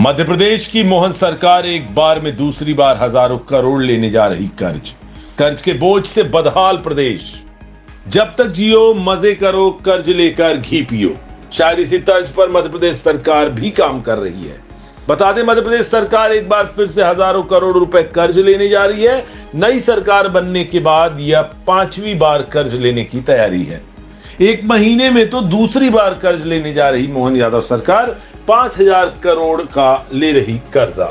मध्य प्रदेश की मोहन सरकार एक बार में दूसरी बार हजारों करोड़ लेने जा रही कर्ज के बोझ से बदहाल प्रदेश। जब तक जियो मजे करो, कर्ज लेकर घी पियो। शायद इसी तर्ज पर मध्य प्रदेश सरकार भी काम कर रही है। बता दें, मध्य प्रदेश सरकार एक बार फिर से हजारों करोड़ रुपए कर्ज लेने जा रही है। नई सरकार बनने के बाद यह 5वीं बार कर्ज लेने की तैयारी है। एक महीने में तो दूसरी बार कर्ज लेने जा रही मोहन यादव सरकार 5,000 करोड़ का ले रही कर्जा।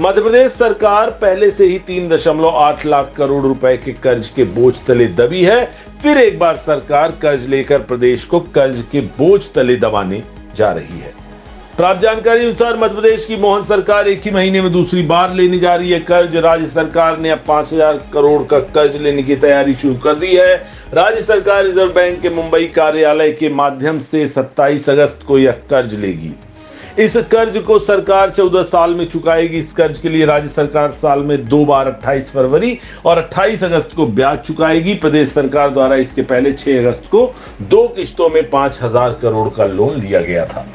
मध्य प्रदेश सरकार पहले से ही 3.8 लाख करोड़ रुपए के कर्ज के बोझ तले दबी है। फिर एक बार सरकार कर्ज लेकर प्रदेश को कर्ज के बोझ तले दबाने जा रही है। प्राप्त जानकारी अनुसार मध्य प्रदेश की मोहन सरकार एक ही महीने में दूसरी बार लेने जा रही है कर्ज। राज्य सरकार ने अब 5,000 करोड़ का कर्ज लेने की तैयारी शुरू कर दी है। राज्य सरकार रिजर्व बैंक के मुंबई कार्यालय के माध्यम से 27 अगस्त को यह कर्ज लेगी। इस कर्ज को सरकार 14 साल में चुकाएगी। इस कर्ज के लिए राज्य सरकार साल में 2 बार 28 फरवरी और 28 अगस्त को ब्याज चुकाएगी। प्रदेश सरकार द्वारा इसके पहले 6 अगस्त को 2 किश्तों में 5,000 करोड़ का लोन लिया गया था।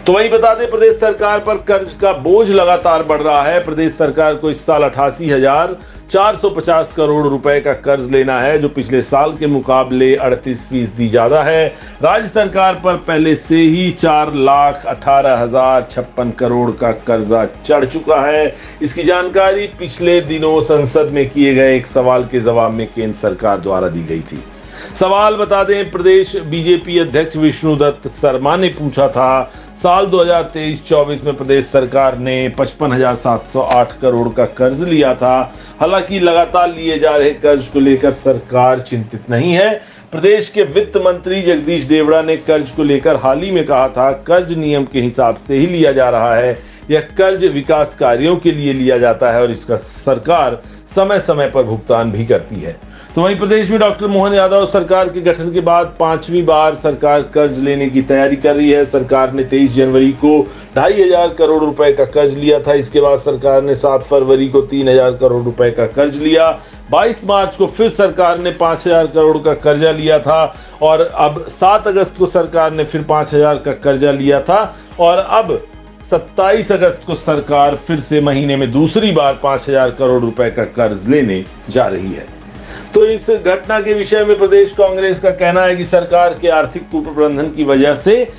तो वहीं बता दें, प्रदेश सरकार पर कर्ज का बोझ लगातार बढ़ रहा है। प्रदेश सरकार को इस साल 88,450 करोड़ रुपए का कर्ज लेना है, जो पिछले साल के मुकाबले 38% ज्यादा है। राज्य सरकार पर पहले से ही 4,18,056 करोड़ का कर्जा चढ़ चुका है। इसकी जानकारी पिछले दिनों संसद में किए गए एक सवाल के जवाब में केंद्र सरकार द्वारा दी गई थी। सवाल बता दें, प्रदेश बीजेपी अध्यक्ष विष्णुदत्त शर्मा ने पूछा था। साल 2023-24 में प्रदेश सरकार ने 55,708 करोड़ का कर्ज लिया था। हालांकि लगातार लिए जा रहे कर्ज को लेकर सरकार चिंतित नहीं है। प्रदेश के वित्त मंत्री जगदीश देवड़ा ने कर्ज को लेकर हाल ही में कहा था, कर्ज नियम के हिसाब से ही लिया जा रहा है। यह कर्ज विकास कार्यों के लिए लिया जाता है और इसका सरकार समय समय पर भुगतान भी करती है। तो वहीं प्रदेश में डॉक्टर मोहन यादव सरकार के गठन के बाद 5वीं बार सरकार कर्ज लेने की तैयारी कर रही है। सरकार ने 23 जनवरी को 2,500 करोड़ रुपए का कर्ज लिया था। इसके बाद सरकार ने 7 फरवरी को 3,000 करोड़ रुपए का कर्ज लिया। 22 मार्च को फिर सरकार ने 5,000 करोड़ का कर्जा लिया था और अब 7 अगस्त को सरकार ने फिर 5,000 का कर्जा लिया था और अब 27 अगस्त को सरकार फिर से महीने में दूसरी बार 5,000 करोड़ रुपए का कर्ज लेने जा रही है। तो इस घटना के विषय में प्रदेश कांग्रेस का कहना है कि सरकार के आर्थिक कुप्रबंधन की वजह से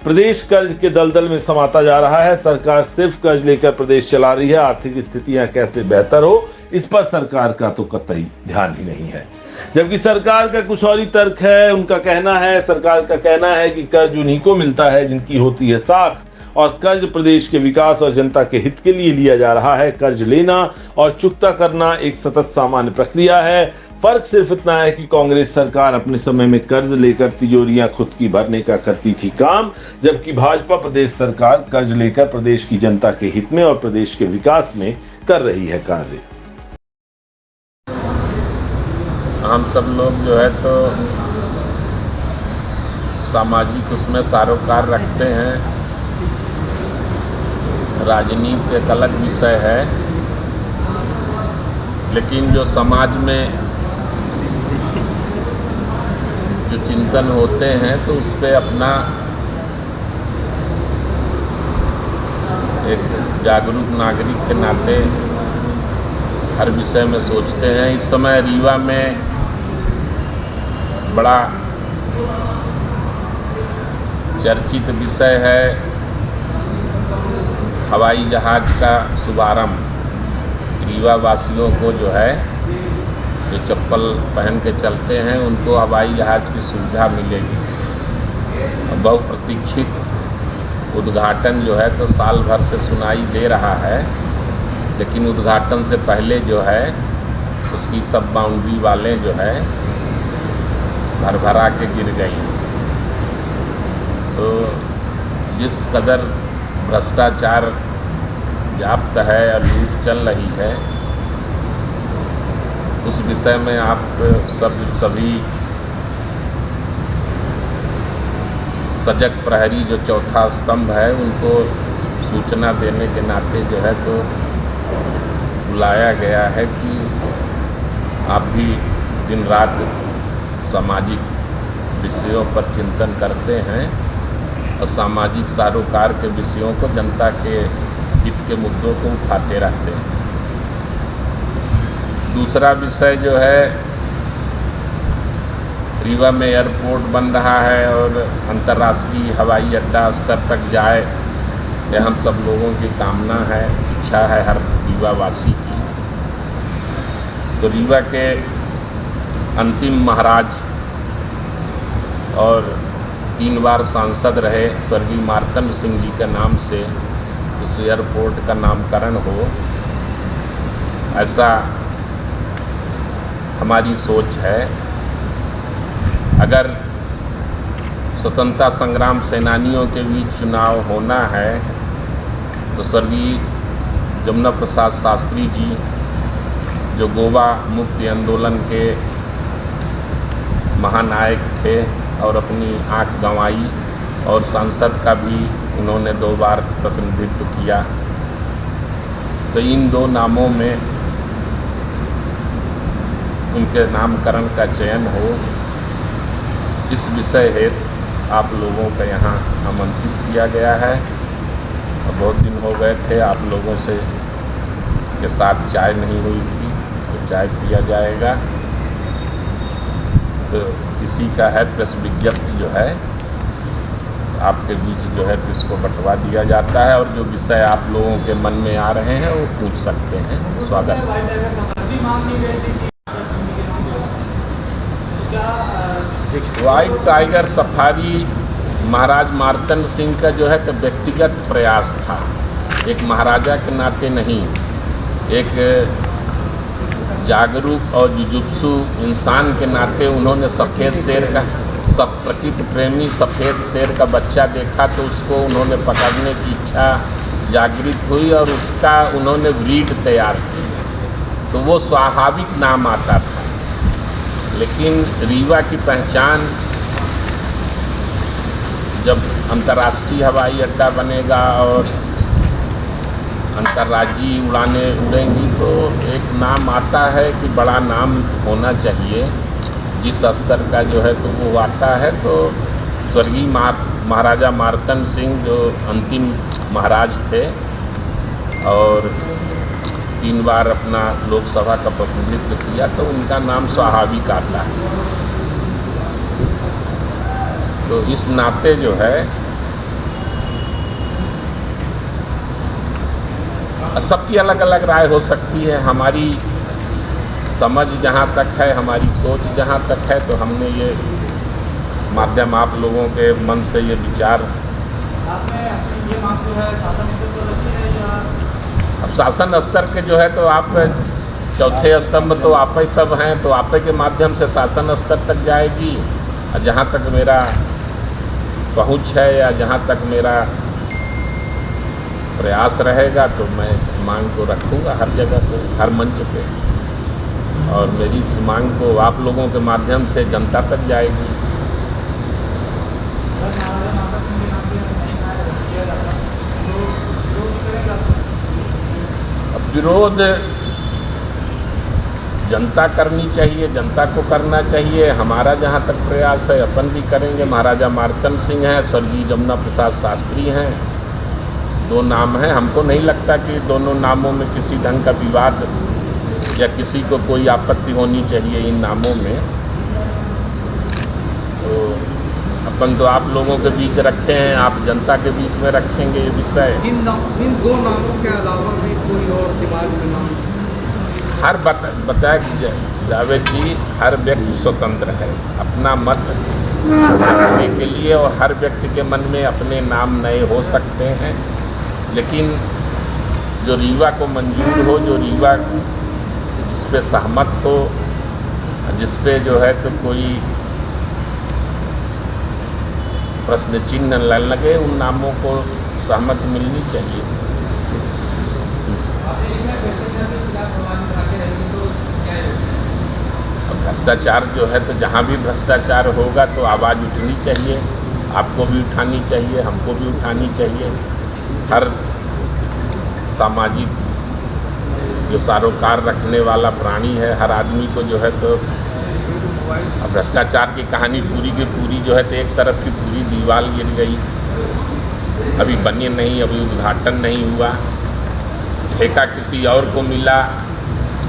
प्रदेश कर्ज के दलदल में समाता जा रहा है। सरकार सिर्फ कर्ज लेकर प्रदेश चला रही है। आर्थिक स्थितियां कैसे बेहतर हो, इस पर सरकार का तो कतई ध्यान ही नहीं है। जबकि सरकार का कुछ और ही तर्क है। उनका कहना है, सरकार का कहना है कि कर्ज उन्हीं को मिलता है जिनकी होती है साख, और कर्ज प्रदेश के विकास और जनता के हित के लिए लिया जा रहा है। कर्ज लेना और चुकता करना एक सतत सामान्य प्रक्रिया है। फर्क सिर्फ इतना है कि कांग्रेस सरकार अपने समय में कर्ज लेकर तिजोरियां खुद की भरने का करती थी काम, जबकि भाजपा प्रदेश सरकार कर्ज लेकर प्रदेश की जनता के हित में और प्रदेश के विकास में कर रही है कार्य। हम सब लोग जो है तो सामाजिक उसमें सरोकार रखते हैं। राजनीति एक अलग विषय है, लेकिन जो समाज में जो चिंतन होते हैं तो उस पर अपना एक जागरूक नागरिक के नाते हर विषय में सोचते हैं। इस समय रीवा में बड़ा चर्चित विषय है हवाई जहाज का शुभारंभ। रीवा वासियों को जो है, जो चप्पल पहन के चलते हैं, उनको हवाई जहाज की सुविधा मिलेगी। बहुप्रतीक्षित उद्घाटन जो है तो साल भर से सुनाई दे रहा है, लेकिन उद्घाटन से पहले जो है उसकी सब बाउंड्री वालें जो है भरभरा के गिर गई। तो जिस कदर भ्रष्टाचार व्याप्त है और लूट चल रही है, उस विषय में आप सभी सजग प्रहरी जो चौथा स्तंभ है उनको सूचना देने के नाते जो है तो बुलाया गया है कि आप भी दिन रात सामाजिक विषयों पर चिंतन करते हैं, और सामाजिक सरोकार के विषयों को, जनता के हित के मुद्दों को उठाते रहते हैं। दूसरा विषय जो है, रीवा में एयरपोर्ट बन रहा है और अंतर्राष्ट्रीय हवाई अड्डा स्तर तक जाए, यह हम सब लोगों की कामना है, इच्छा है हर रीवा वासी की। तो रीवा के अंतिम महाराज और 3 बार सांसद रहे स्वर्गीय मार्तंड सिंह जी के नाम से इस एयरपोर्ट का नामकरण हो, ऐसा हमारी सोच है। अगर स्वतंत्रता संग्राम सेनानियों के बीच चुनाव होना है तो स्वर्गीय जमुना प्रसाद शास्त्री जी, जो गोवा मुक्ति आंदोलन के महानायक थे और अपनी आँख गंवाई, और सांसद का भी उन्होंने 2 बार प्रतिनिधित्व किया, तो इन 2 नामों में उनके नामकरण का चयन हो, इस विषय हेतु आप लोगों का यहाँ आमंत्रित किया गया है। और बहुत दिन हो गए थे आप लोगों से के साथ चाय नहीं हुई थी, तो चाय पिया जाएगा। तो इसी का है प्रेस विज्ञप्ति जो है आपके बीच जो है इसको बंटवा दिया जाता है, और जो विषय आप लोगों के मन में आ रहे हैं वो पूछ सकते हैं। स्वागत। व्हाइट टाइगर सफारी महाराज मार्तंड सिंह का जो है कि व्यक्तिगत प्रयास था, एक महाराजा के नाते नहीं, एक जागरूक और जुजुत्सु इंसान के नाते उन्होंने सफ़ेद शेर का, सब प्रकृति प्रेमी सफ़ेद शेर का बच्चा देखा तो उसको उन्होंने पकड़ने की इच्छा जागृत हुई और उसका उन्होंने ब्रीड तैयार की, तो वो स्वाभाविक नाम आता था। लेकिन रीवा की पहचान जब अंतर्राष्ट्रीय हवाई अड्डा बनेगा और अंतर्राज्यीय उड़ानें उड़ेंगी तो एक नाम आता है कि बड़ा नाम होना चाहिए, जिस स्तर का जो है तो वो आता है। तो स्वर्गीय महाराजा मार्तंड सिंह जो अंतिम महाराज थे और 3 बार अपना लोकसभा का प्रतिनिधित्व किया, तो उनका नाम स्वाभाविक आता है। तो इस नाते जो है सबकी अलग अलग राय हो सकती है, हमारी समझ जहाँ तक है, हमारी सोच जहाँ तक है, तो हमने ये माध्यम आप लोगों के मन से ये विचार। अब शासन स्तर के जो है तो आप चौथे स्तंभ तो आप ही सब हैं, तो आप के माध्यम से शासन स्तर तक जाएगी। और जहाँ तक मेरा पहुँच है या जहाँ तक मेरा प्रयास रहेगा तो मैं इस मांग को रखूँगा हर जगह पे, हर मंच पे, और मेरी इस मांग को आप लोगों के माध्यम से जनता तक जाएगी। अब विरोध जनता करनी चाहिए, जनता को करना चाहिए। हमारा जहाँ तक प्रयास है अपन भी करेंगे। महाराजा मार्तंड सिंह हैं, स्वर्गीय जमुना प्रसाद शास्त्री हैं, 2 नाम हैं। हमको नहीं लगता कि दोनों नामों में किसी ढंग का विवाद या किसी को कोई आपत्ति होनी चाहिए इन नामों में। तो अपन तो आप लोगों के बीच रखे हैं, आप जनता के बीच में रखेंगे ये विषय। इन 2 नामों के अलावा भी कोई और दिमाग में नाम? हर बताया जावेद जी, हर व्यक्ति स्वतंत्र है अपना मत रखने के लिए, और हर व्यक्ति के मन में अपने नाम नए हो सकते हैं, लेकिन जो रीवा को मंजूर हो, जो रीवा जिस पे सहमत हो, जिस पे जो है तो कोई प्रश्न चिन्ह न लगे, उन नामों को सहमति मिलनी चाहिए। भ्रष्टाचार जो है तो जहाँ भी भ्रष्टाचार होगा तो आवाज़ उठनी चाहिए, आपको भी उठानी चाहिए, हमको भी उठानी चाहिए। हर सामाजिक जो सरोकार रखने वाला प्राणी है, हर आदमी को जो है तो भ्रष्टाचार की कहानी पूरी की पूरी जो है तो एक तरफ की पूरी दीवार गिर गई, अभी बने नहीं, अभी उद्घाटन नहीं हुआ। ठेका किसी और को मिला,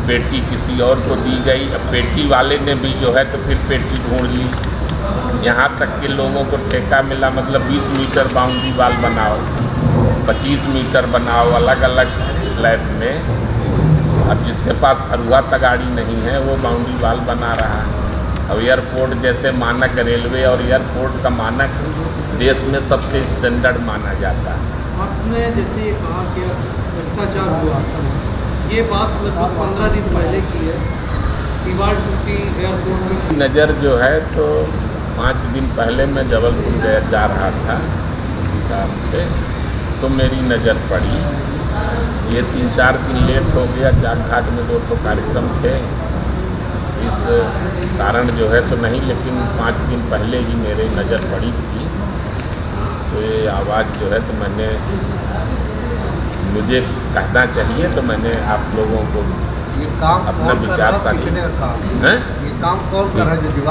पेटी किसी और को दी गई। अब पेटी वाले ने भी जो है तो फिर पेटी ढूंढ ली। यहाँ तक के लोगों को ठेका मिला, मतलब 20 मीटर बाउंड्री वाल बनाओ, 25 मीटर बनाओ अलग अलग स्लैब में। अब जिसके पास फरुआ तगाड़ी नहीं है वो बाउंड्री वाल बना रहा है। अब एयरपोर्ट जैसे मानक, रेलवे और एयरपोर्ट का मानक देश में सबसे स्टैंडर्ड माना जाता है। आपने जैसे ये कहा कि भ्रष्टाचार हुआ, ये बात लगभग 15 दिन पहले की है। दीवार टूटी एयरपोर्ट में। नज़र जो है तो 5 दिन पहले मैं जबलपुर जा रहा था किसी काम से, तो मेरी नज़र पड़ी। ये 3-4 दिन लेट हो गया, चाक घाट में 2 कार्यक्रम थे, इस कारण जो है तो नहीं, लेकिन 5 दिन पहले ही मेरी नज़र पड़ी थी। तो ये आवाज़ जो है तो मुझे कहना चाहिए, तो मैंने आप लोगों को ये काम अपना विचार साझा। ये काम कौन कर रहा है जो